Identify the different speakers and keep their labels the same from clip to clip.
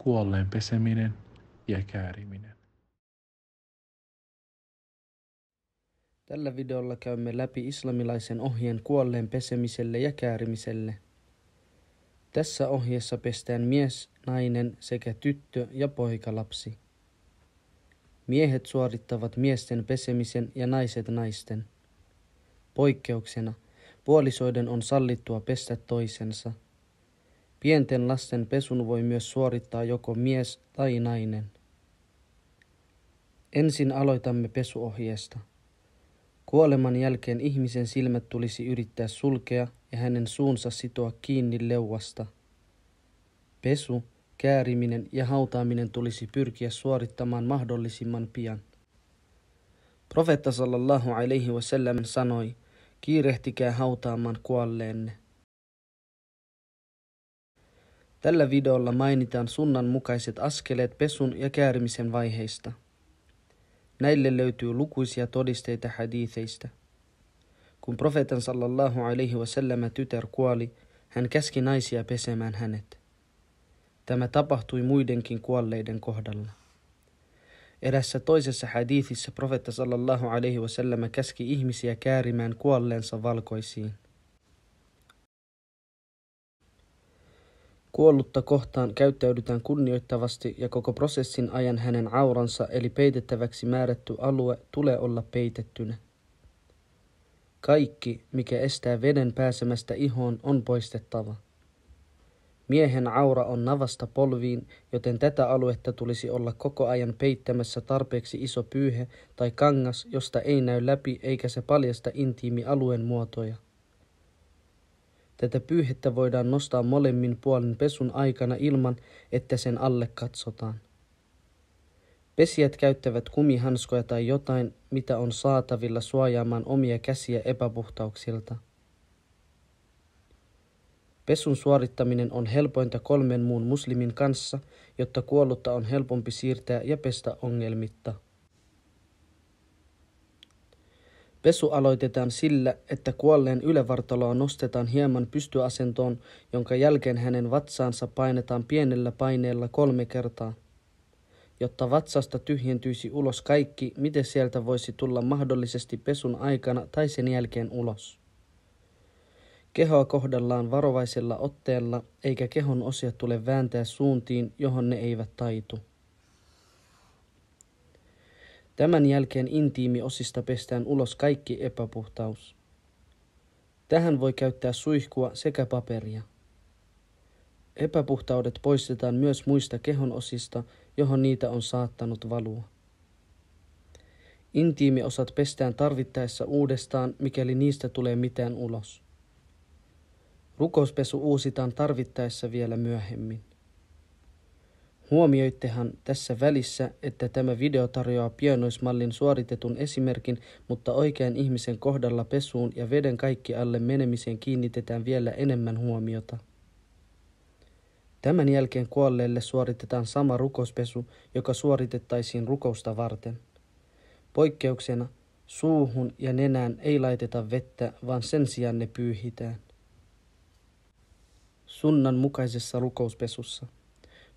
Speaker 1: kuolleen peseminen ja kääriminen.
Speaker 2: Tällä videolla käymme läpi islamilaisen ohjeen kuolleen pesemiselle ja käärimiselle. Tässä ohjeessa pestään mies, nainen sekä tyttö ja poikalapsi. Miehet suorittavat miesten pesemisen ja naiset naisten. Poikkeuksena puolisoiden on sallittua pestä toisensa. Pienten lasten pesun voi myös suorittaa joko mies tai nainen. Ensin aloitamme pesuohjeesta. Kuoleman jälkeen ihmisen silmät tulisi yrittää sulkea ja hänen suunsa sitoa kiinni leuasta. Pesu, kääriminen ja hautaaminen tulisi pyrkiä suorittamaan mahdollisimman pian. Profeetta sallallahu alaihi wasallam sanoi, kiirehtikää hautaamaan kuolleenne. Tällä videolla mainitaan sunnan mukaiset askeleet pesun ja käärimisen vaiheista. Näille löytyy lukuisia todisteita hadiitheistä. Kun profeetan sallallahu alaihi wasallam tytär kuoli, hän käski naisia pesemään hänet. Tämä tapahtui muidenkin kuolleiden kohdalla. Erässä toisessa hadiithissa profeetta sallallahu alaihi wasallam käski ihmisiä käärimään kuolleensa valkoisiin. Kuollutta kohtaan käyttäydytään kunnioittavasti ja koko prosessin ajan hänen auransa eli peitettäväksi määrätty alue tulee olla peitettynä. Kaikki, mikä estää veden pääsemästä ihoon, on poistettava. Miehen aura on navasta polviin, joten tätä aluetta tulisi olla koko ajan peittämässä tarpeeksi iso pyyhe tai kangas, josta ei näy läpi eikä se paljasta intiimialueen muotoja. Tätä pyyhettä voidaan nostaa molemmin puolin pesun aikana ilman, että sen alle katsotaan. Pesijät käyttävät kumihanskoja tai jotain, mitä on saatavilla suojaamaan omia käsiä epäpuhtauksilta. Pesun suorittaminen on helpointa 3 muun muslimin kanssa, jotta kuollutta on helpompi siirtää ja pestä ongelmitta. Pesu aloitetaan sillä, että kuolleen ylävartaloa nostetaan hieman pystyasentoon, jonka jälkeen hänen vatsaansa painetaan pienellä paineella 3 kertaa. Jotta vatsasta tyhjentyisi ulos kaikki, miten sieltä voisi tulla mahdollisesti pesun aikana tai sen jälkeen ulos. Kehoa kohdellaan varovaisella otteella, eikä kehon osia tule vääntää suuntiin, johon ne eivät taitu. Tämän jälkeen intiimiosista pestään ulos kaikki epäpuhtaus. Tähän voi käyttää suihkua sekä paperia. Epäpuhtaudet poistetaan myös muista kehon osista, johon niitä on saattanut valua. Intiimiosat pestään tarvittaessa uudestaan, mikäli niistä tulee mitään ulos. Rukouspesu uusitaan tarvittaessa vielä myöhemmin. Huomioittehan tässä välissä, että tämä video tarjoaa pienoismallin suoritetun esimerkin, mutta oikean ihmisen kohdalla pesuun ja veden kaikki alle menemiseen kiinnitetään vielä enemmän huomiota. Tämän jälkeen kuolleelle suoritetaan sama rukouspesu, joka suoritettaisiin rukousta varten. Poikkeuksena suuhun ja nenään ei laiteta vettä, vaan sen sijaan ne pyyhitään. Sunnan mukaisessa rukouspesussa.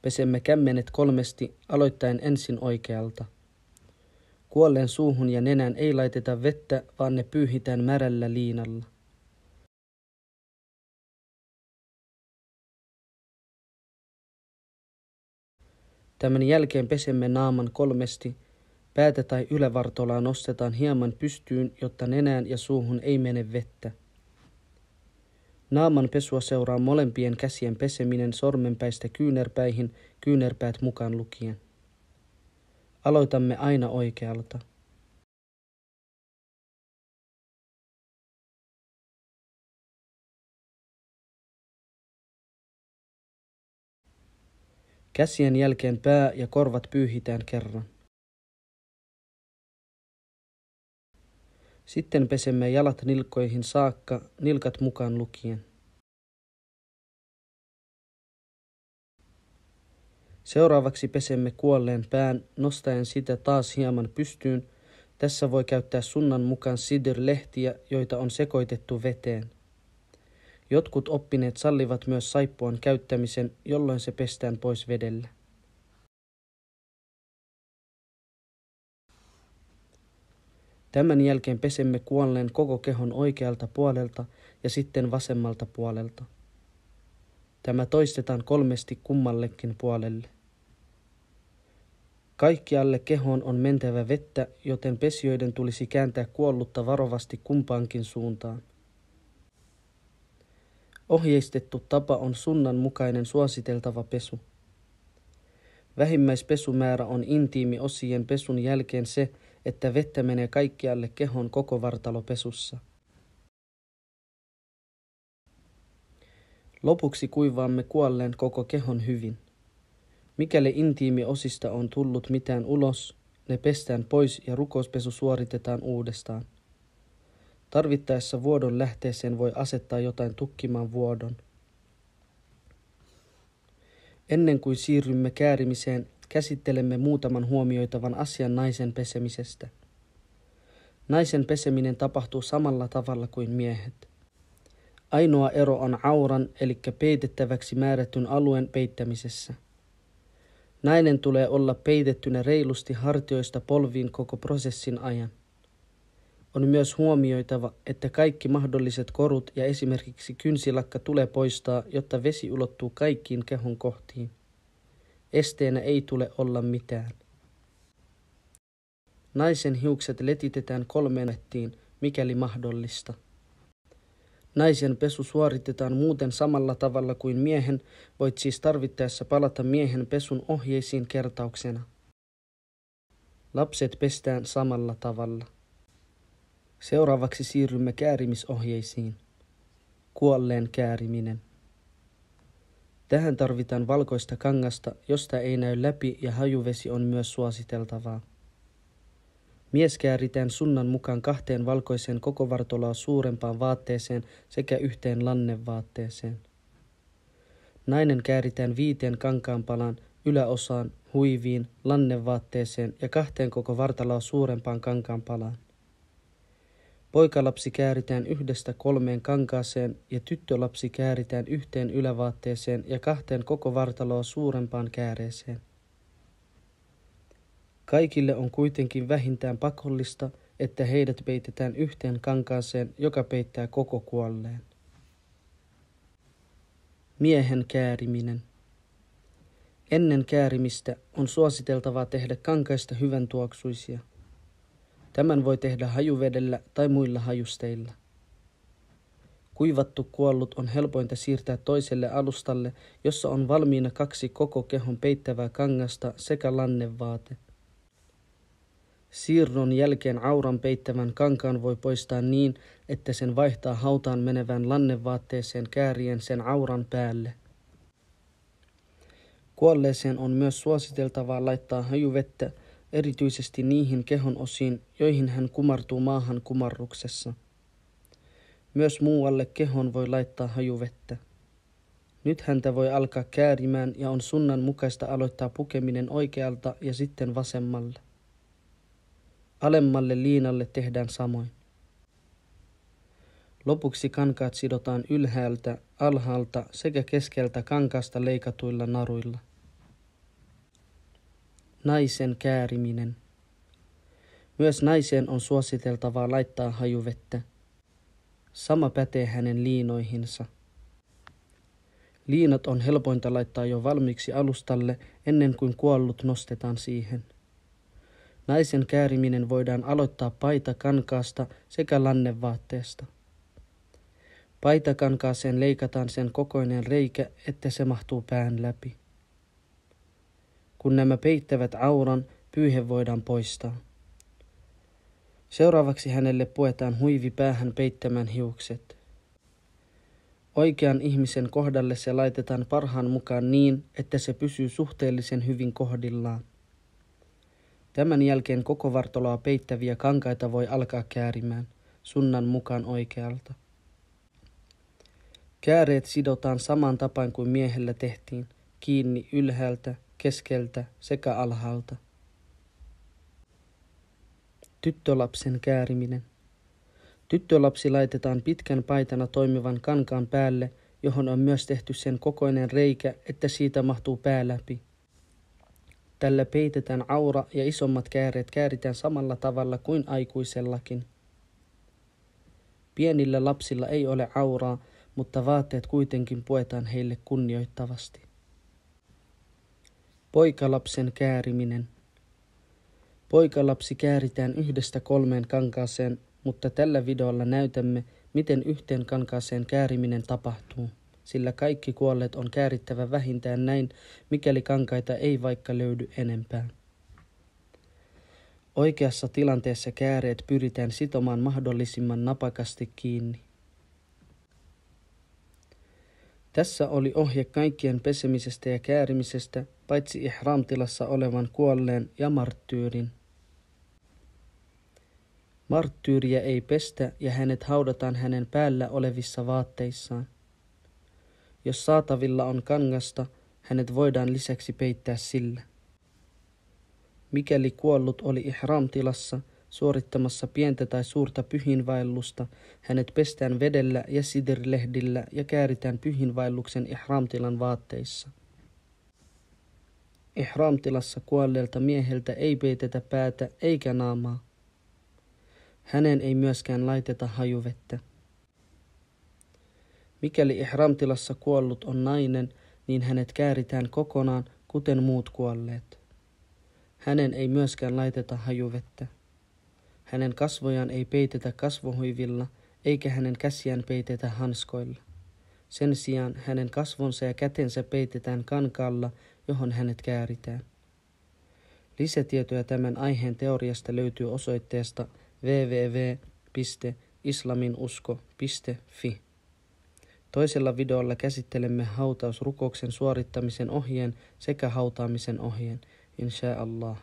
Speaker 2: Pesemme kämmenet 3 aloittaen ensin oikealta. Kuolleen suuhun ja nenään ei laiteta vettä, vaan ne pyyhitään märällä liinalla. Tämän jälkeen pesemme naaman 3. Päätä tai ylävartolaa nostetaan hieman pystyyn, jotta nenään ja suuhun ei mene vettä. Naaman pesua seuraa molempien käsien peseminen sormenpäistä kyynärpäihin, kyynärpäät mukaan lukien. Aloitamme aina oikealta. Käsien jälkeen pää ja korvat pyyhitään kerran. Sitten pesemme jalat nilkkoihin saakka, nilkat mukaan lukien. Seuraavaksi pesemme kuolleen pään, nostaen sitä taas hieman pystyyn. Tässä voi käyttää sunnan mukaan sidr-lehtiä, joita on sekoitettu veteen. Jotkut oppineet sallivat myös saippuan käyttämisen, jolloin se pestään pois vedellä. Tämän jälkeen pesemme kuolleen koko kehon oikealta puolelta ja sitten vasemmalta puolelta. Tämä toistetaan 3 kummallekin puolelle. Kaikkialle kehoon on mentävä vettä, joten pesijöiden tulisi kääntää kuollutta varovasti kumpaankin suuntaan. Ohjeistettu tapa on sunnan mukainen suositeltava pesu. Vähimmäispesumäärä on intiimiosien pesun jälkeen se, että vettä menee kaikkialle kehon koko vartalopesussa. Lopuksi kuivaamme kuolleen koko kehon hyvin. Mikäli intiimiosista on tullut mitään ulos, ne pestään pois ja rukouspesu suoritetaan uudestaan. Tarvittaessa vuodon lähteeseen voi asettaa jotain tukkimaan vuodon. Ennen kuin siirrymme käärimiseen, käsittelemme muutaman huomioitavan asian naisen pesemisestä. Naisen peseminen tapahtuu samalla tavalla kuin miehet. Ainoa ero on auran eli peitettäväksi määrätyn alueen peittämisessä. Nainen tulee olla peitettynä reilusti hartioista polviin koko prosessin ajan. On myös huomioitava, että kaikki mahdolliset korut ja esimerkiksi kynsilakka tulee poistaa, jotta vesi ulottuu kaikkiin kehon kohtiin. Esteenä ei tule olla mitään. Naisen hiukset letitetään 3 nettiin, mikäli mahdollista. Naisen pesu suoritetaan muuten samalla tavalla kuin miehen, voit siis tarvittaessa palata miehen pesun ohjeisiin kertauksena. Lapset pestään samalla tavalla. Seuraavaksi siirrymme käärimisohjeisiin. Kuolleen kääriminen. Tähän tarvitaan valkoista kangasta, josta ei näy läpi ja hajuvesi on myös suositeltavaa. Mies kääritään sunnan mukaan 2 valkoiseen koko vartaloa suurempaan vaatteeseen sekä 1 lannevaatteeseen. Nainen kääritään 5 kankaanpalaan, yläosaan, huiviin, lannevaatteeseen ja 2 koko vartaloa suurempaan kankaanpalaan. Poikalapsi kääritään 1-3 kankaaseen ja tyttölapsi kääritään 1 ylävaatteeseen ja 2 koko vartaloa suurempaan kääreeseen. Kaikille on kuitenkin vähintään pakollista, että heidät peitetään 1 kankaaseen, joka peittää koko kuolleen. Miehen kääriminen. Ennen käärimistä on suositeltavaa tehdä kankaista hyvän tuoksuisia. Tämän voi tehdä hajuvedellä tai muilla hajusteilla. Kuivattu kuollut on helpointa siirtää toiselle alustalle, jossa on valmiina 2 koko kehon peittävää kangasta sekä lannevaate. Siirron jälkeen auran peittävän kankaan voi poistaa niin, että sen vaihtaa hautaan menevään lannevaatteeseen käärien sen auran päälle. Kuolleeseen on myös suositeltavaa laittaa hajuvettä, erityisesti niihin kehon osiin, joihin hän kumartuu maahan kumarruksessa. Myös muualle kehon voi laittaa hajuvettä. Nyt häntä voi alkaa käärimään ja on sunnan mukaista aloittaa pukeminen oikealta ja sitten vasemmalle. Alemmalle liinalle tehdään samoin. Lopuksi kankaat sidotaan ylhäältä, alhaalta sekä keskeltä kankaasta leikatuilla naruilla. Naisen kääriminen. Myös naiseen on suositeltavaa laittaa hajuvettä. Sama pätee hänen liinoihinsa. Liinat on helpointa laittaa jo valmiiksi alustalle ennen kuin kuollut nostetaan siihen. Naisen kääriminen voidaan aloittaa paitakankaasta sekä lannevaatteesta. Paitakankaaseen leikataan sen kokoinen reikä, että se mahtuu pään läpi. Kun nämä peittävät auran, pyyhe voidaan poistaa. Seuraavaksi hänelle puetaan huivi päähän peittämään hiukset. Oikean ihmisen kohdalle se laitetaan parhaan mukaan niin, että se pysyy suhteellisen hyvin kohdillaan. Tämän jälkeen koko vartaloa peittäviä kankaita voi alkaa käärimään, sunnan mukaan oikealta. Kääreet sidotaan samaan tapaan kuin miehellä tehtiin, kiinni ylhäältä, keskeltä sekä alhaalta. Tyttölapsen kääriminen. Tyttölapsi laitetaan pitkän paitana toimivan kankaan päälle, johon on myös tehty sen kokoinen reikä, että siitä mahtuu pää läpi. Tällä peitetään aura ja isommat kääreet kääritään samalla tavalla kuin aikuisellakin. Pienillä lapsilla ei ole auraa, mutta vaatteet kuitenkin puetaan heille kunnioittavasti. Poikalapsen kääriminen. Poikalapsi kääritään 1-3 kankaaseen, mutta tällä videolla näytämme, miten yhteen kankaaseen kääriminen tapahtuu, sillä kaikki kuolleet on käärittävä vähintään näin, mikäli kankaita ei vaikka löydy enempää. Oikeassa tilanteessa kääreet pyritään sitomaan mahdollisimman napakasti kiinni. Tässä oli ohje kaikkien pesemisestä ja käärimisestä, paitsi ihraamtilassa olevan kuolleen ja marttyyrin. Marttyyriä ei pestä ja hänet haudataan hänen päällä olevissa vaatteissaan. Jos saatavilla on kangasta, hänet voidaan lisäksi peittää sillä. Mikäli kuollut oli ihraamtilassa suorittamassa pientä tai suurta pyhinvaellusta, hänet pestään vedellä ja sidirlehdillä ja kääritään pyhinvaelluksen ihraamtilan vaatteissa. Ihraamtilassa kuolleelta mieheltä ei peitetä päätä eikä naamaa. Hänen ei myöskään laiteta hajuvettä. Mikäli ihraamtilassa kuollut on nainen, niin hänet kääritään kokonaan, kuten muut kuolleet. Hänen ei myöskään laiteta hajuvettä. Hänen kasvojaan ei peitetä kasvohuivilla, eikä hänen käsiään peitetä hanskoilla. Sen sijaan hänen kasvonsa ja kätensä peitetään kankaalla, johon hänet kääritään. Lisätietoja tämän aiheen teoriasta löytyy osoitteesta www.islaminusko.fi. Toisella videolla käsittelemme hautausrukouksen suorittamisen ohjeen sekä hautaamisen ohjeen, insha Allah.